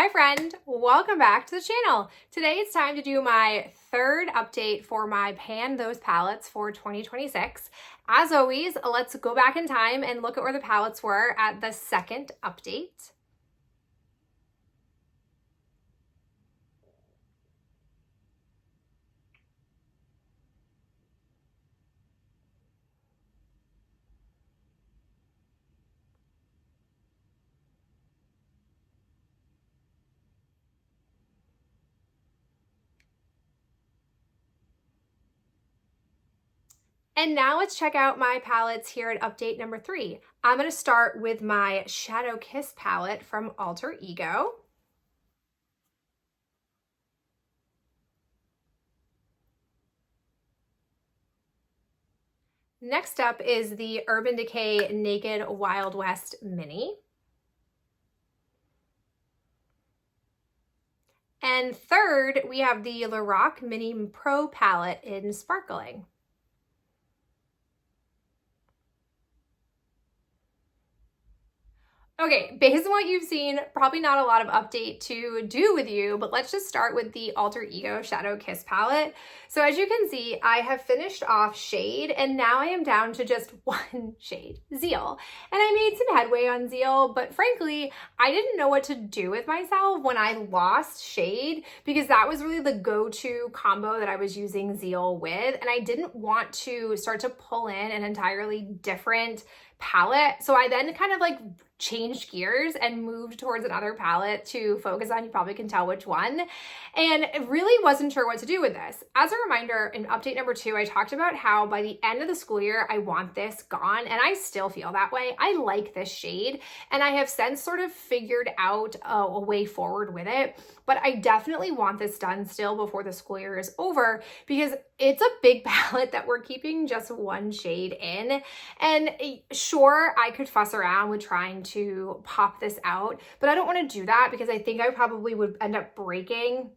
Hi friend, welcome back to the channel. Today it's time to do my third update for my Pan Those palettes for 2026. As always, let's go back in time and look at where the palettes were at the second update. And now let's check out my palettes here at update number 3. I'm going to start with my Shadow Kiss palette from Alter Ego. Next up is the Urban Decay Naked Wild West Mini. And third, we have the LORAC Mini Pro palette in Sparkling. Okay, based on what you've seen, probably not a lot of update to do with you, but let's just start with the Alter Ego Shadow Kiss palette. So as you can see, I have finished off Shade, and now I am down to just one shade, Zeal. And I made some headway on Zeal, but frankly, I didn't know what to do with myself when I lost Shade, because that was really the go-to combo that I was using Zeal with, and I didn't want to start to pull in an entirely different palette. So I then kind of like changed gears and moved towards another palette to focus on. You probably can tell which one. And really wasn't sure what to do with this. As a reminder, in update number 2, I talked about how by the end of the school year, I want this gone. And I still feel that way. I like this shade. And I have since sort of figured out a way forward with it. But I definitely want this done still before the school year is over, because it's a big palette that we're keeping just one shade in. And sure, I could fuss around with trying to pop this out, but I don't want to do that because I think I probably would end up breaking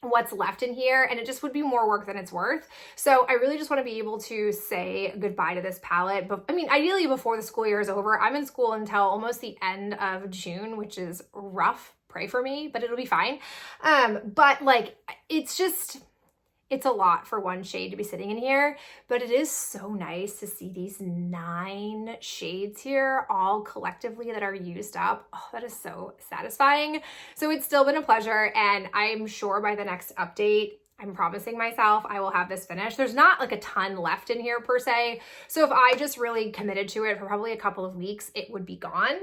what's left in here, and it just would be more work than it's worth. So I really just want to be able to say goodbye to this palette. But I mean, ideally before the school year is over. I'm in school until almost the end of June, which is rough. Pray for me, but it'll be fine. But like, it's a lot for one shade to be sitting in here, but it is so nice to see these 9 shades here all collectively that are used up. Oh, that is so satisfying. So it's still been a pleasure, and I'm sure by the next update, I'm promising myself I will have this finished. There's not like a ton left in here per se. So if I just really committed to it for probably a couple of weeks, it would be gone.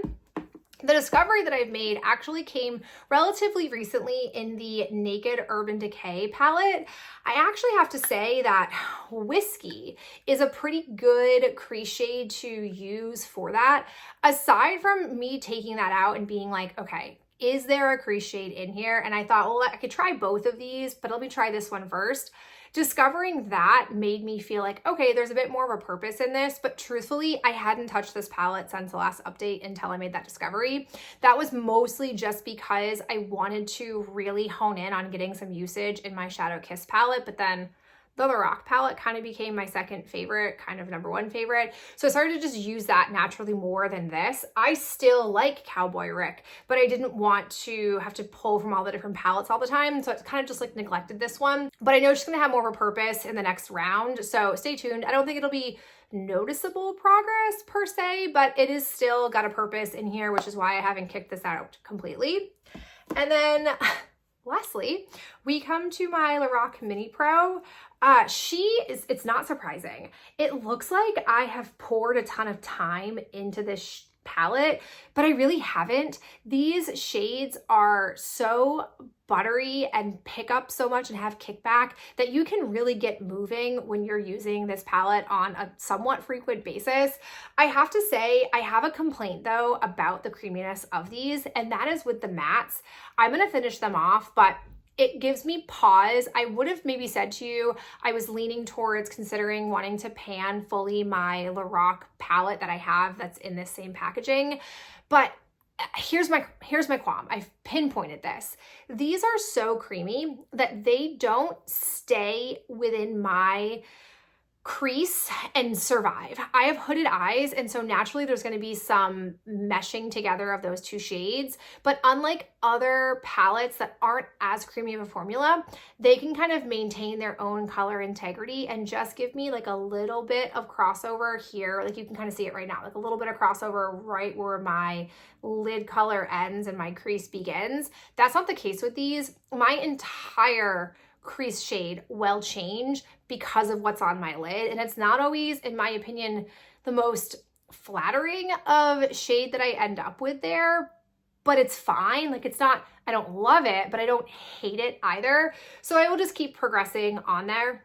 The discovery that I've made actually came relatively recently in the Naked Urban Decay palette. I actually have to say that Whiskey is a pretty good crease shade to use for that. Aside from me taking that out and being like, okay, is there a crease shade in here? And I thought, well, I could try both of these, but let me try this one first. Discovering that made me feel like, okay, there's a bit more of a purpose in this, but truthfully, I hadn't touched this palette since the last update until I made that discovery. That was mostly just because I wanted to really hone in on getting some usage in my Shadow Kiss palette, but then the LORAC palette kind of became my second favorite, kind of number 1 favorite. So I started to just use that naturally more than this. I still like Cowboy Rick, but I didn't want to have to pull from all the different palettes all the time. So I kind of just like neglected this one, but I know she's gonna have more of a purpose in the next round. So stay tuned. I don't think it'll be noticeable progress per se, but it is still got a purpose in here, which is why I haven't kicked this out completely. And then lastly, we come to my LORAC Mini Pro. It's not surprising. It looks like I have poured a ton of time into this palette, but I really haven't. These shades are so buttery and pick up so much and have kickback that you can really get moving when you're using this palette on a somewhat frequent basis. I have to say, I have a complaint though about the creaminess of these, and that is with the mattes. I'm gonna finish them off, but it gives me pause. I would have maybe said to you, I was leaning towards considering wanting to pan fully my LORAC palette that I have that's in this same packaging. But here's my qualm. I've pinpointed this. These are so creamy that they don't stay within my crease and survive. I have hooded eyes, and so naturally there's going to be some meshing together of those two shades, but unlike other palettes that aren't as creamy of a formula, they can kind of maintain their own color integrity and just give me like a little bit of crossover here. Like you can kind of see it right now, like a little bit of crossover right where my lid color ends and my crease begins. That's not the case with these. My entire crease shade will change because of what's on my lid, and it's not always, in my opinion, the most flattering of shade that I end up with there, but it's fine. Like it's not, I don't love it, but I don't hate it either. So I will just keep progressing on there.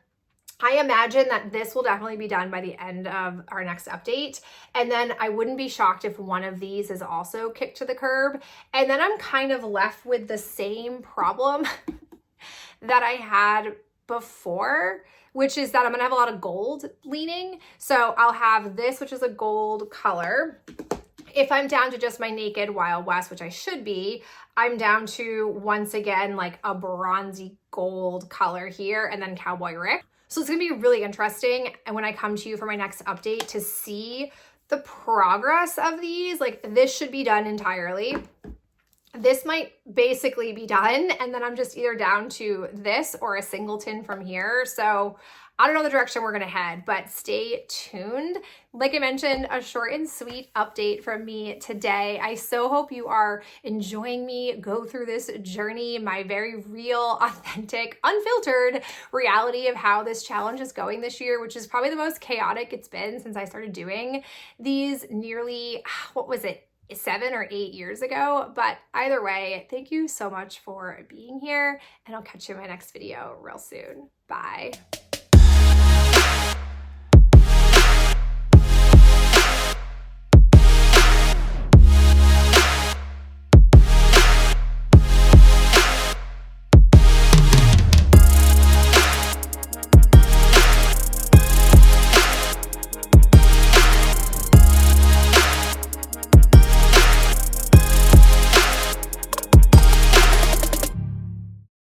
I imagine that this will definitely be done by the end of our next update. And then I wouldn't be shocked if one of these is also kicked to the curb. And then I'm kind of left with the same problem that I had before, which is that I'm gonna have a lot of gold leaning. So I'll have this, which is a gold color. If I'm down to just my naked Wild West, which I should be, I'm down to, once again, like a bronzy gold color here, and then Cowboy Rick. So it's gonna be really interesting, and when I come to you for my next update, to see the progress of these. Like this should be done entirely. This might basically be done, and then I'm just either down to this or a singleton from here. So I don't know the direction we're gonna head, but stay tuned. Like I mentioned, a short and sweet update from me today. I so hope you are enjoying me go through this journey, my very real, authentic, unfiltered reality of how this challenge is going this year, which is probably the most chaotic it's been since I started doing these nearly, what was it, 7 or 8 years ago. But either way, thank you so much for being here, and I'll catch you in my next video real soon. Bye.